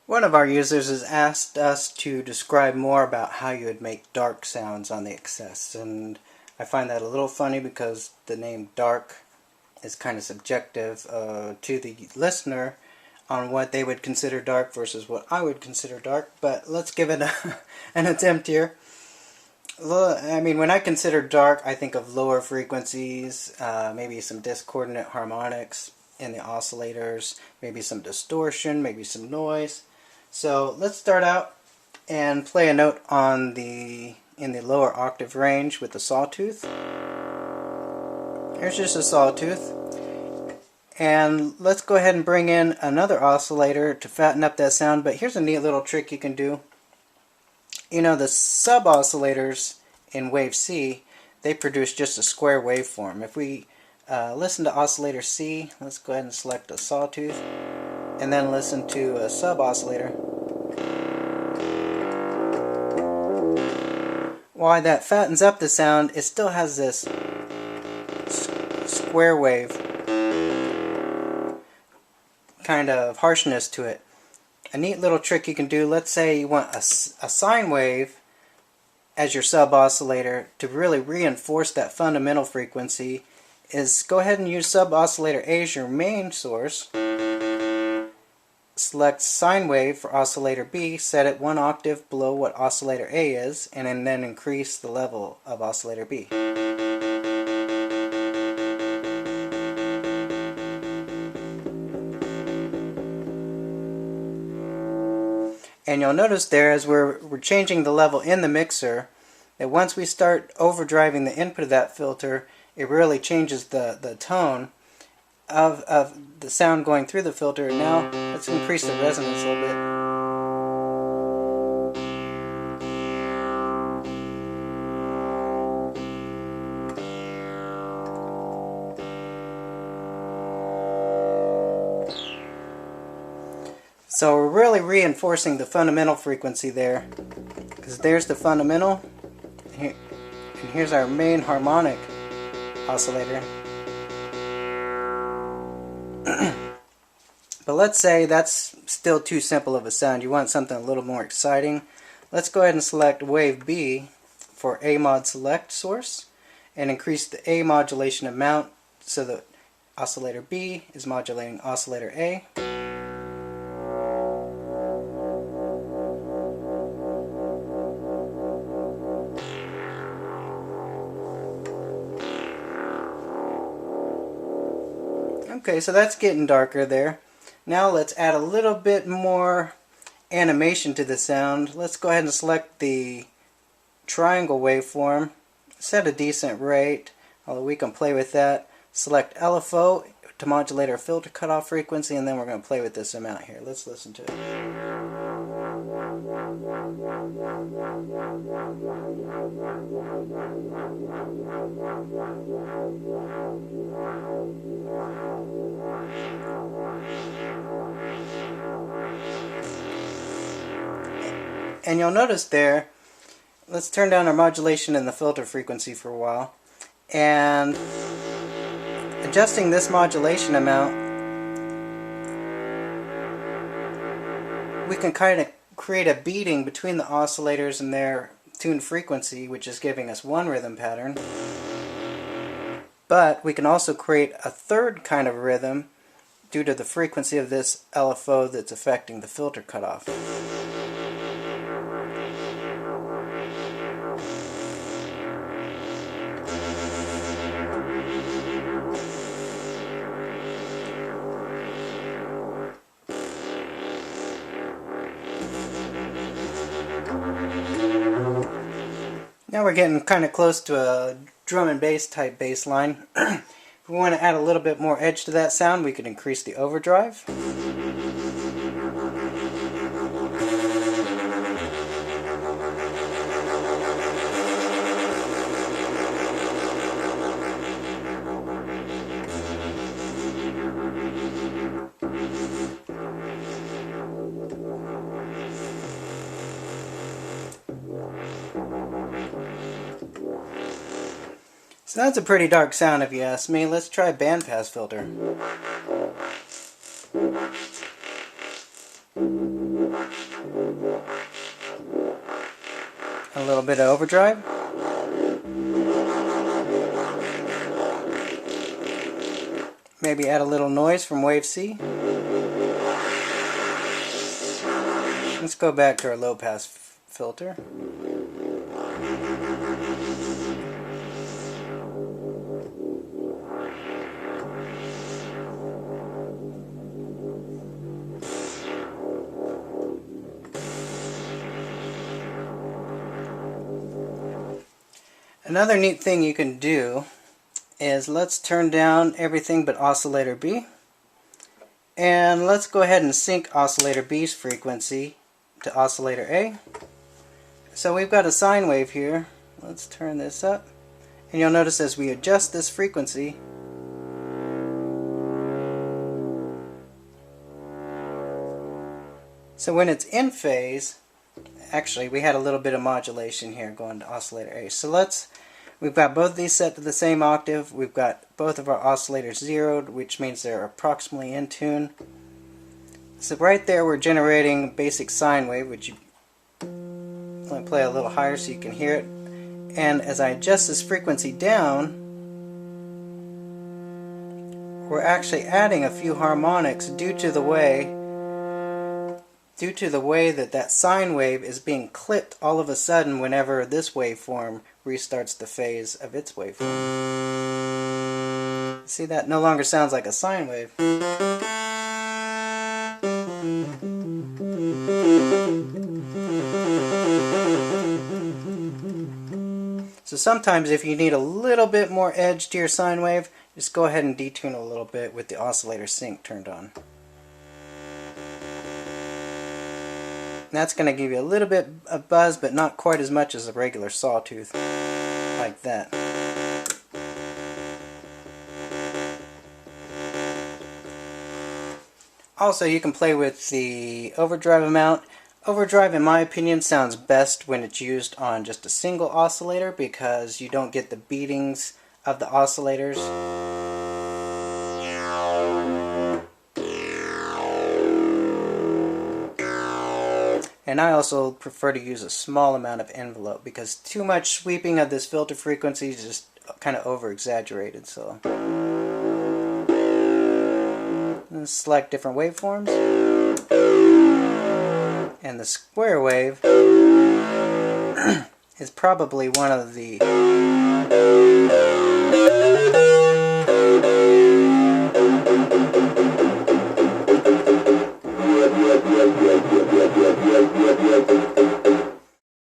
One of our users has asked us to describe more about how you would make dark sounds on the Access, and I find that a little funny because the name dark is kind of subjective to the listener on what they would consider dark versus what I would consider dark, but let's give it an attempt here. I mean, when I consider dark, I think of lower frequencies, maybe some discordant harmonics in the oscillators, maybe some distortion, maybe some noise. So let's start out and play a note on in the lower octave range with the sawtooth. Here's just a sawtooth. And let's go ahead and bring in another oscillator to fatten up that sound, but here's a neat little trick you can do. You know, the sub-oscillators in wave C, they produce just a square waveform. If we listen to oscillator C, let's go ahead and select a sawtooth, and then listen to a sub-oscillator. While that fattens up the sound, it still has this square wave kind of harshness to it. A neat little trick you can do, let's say you want a sine wave as your sub-oscillator to really reinforce that fundamental frequency, is go ahead and use sub-oscillator A as your main source. Select sine wave for oscillator B, set it one octave below what oscillator A is, and then increase the level of oscillator B. And you'll notice there, as we're changing the level in the mixer, that once we start overdriving the input of that filter, it really changes the tone of the sound going through the filter. Now let's increase the resonance a little bit. So we're really reinforcing the fundamental frequency there, because there's the fundamental, and here's our main harmonic oscillator. But let's say that's still too simple of a sound. You want something a little more exciting. Let's go ahead and select wave B for A mod select source and increase the A modulation amount so that oscillator B is modulating oscillator A. Okay, so that's getting darker there. Now let's add a little bit more animation to the sound. Let's go ahead and select the triangle waveform, set a decent rate, although we can play with that. Select LFO to modulate our filter cutoff frequency, and then we're going to play with this amount here. Let's listen to it. And you'll notice there, let's turn down our modulation and the filter frequency for a while, and adjusting this modulation amount, we can kind of create a beating between the oscillators and their tuned frequency, which is giving us one rhythm pattern. But we can also create a third kind of rhythm due to the frequency of this LFO that's affecting the filter cutoff. Now we're getting kind of close to a drum and bass type bass line. If we want to add a little bit more edge to that sound, we could increase the overdrive. So that's a pretty dark sound if you ask me. Let's try bandpass filter. A little bit of overdrive. Maybe add a little noise from wave C. Let's go back to our low pass filter. Another neat thing you can do is let's turn down everything but oscillator B, and let's go ahead and sync oscillator B's frequency to oscillator A. So we've got a sine wave here. Let's turn this up, and you'll notice as we adjust this frequency, so when it's in phase, actually we had a little bit of modulation here going to oscillator A. So we've got both these set to the same octave. We've got both of our oscillators zeroed, which means they're approximately in tune. So right there we're generating basic sine wave, which let me play a little higher so you can hear it. And as I adjust this frequency down, we're actually adding a few harmonics due to the way that sine wave is being clipped all of a sudden whenever this waveform restarts the phase of its waveform. See, that no longer sounds like a sine wave. So sometimes if you need a little bit more edge to your sine wave, just go ahead and detune a little bit with the oscillator sync turned on. That's going to give you a little bit of buzz, but not quite as much as a regular sawtooth, like that. Also, you can play with the overdrive amount. Overdrive, in my opinion, sounds best when it's used on just a single oscillator because you don't get the beatings of the oscillators. And I also prefer to use a small amount of envelope because too much sweeping of this filter frequency is just kind of over exaggerated. So let's select different waveforms, and the square wave is probably one of the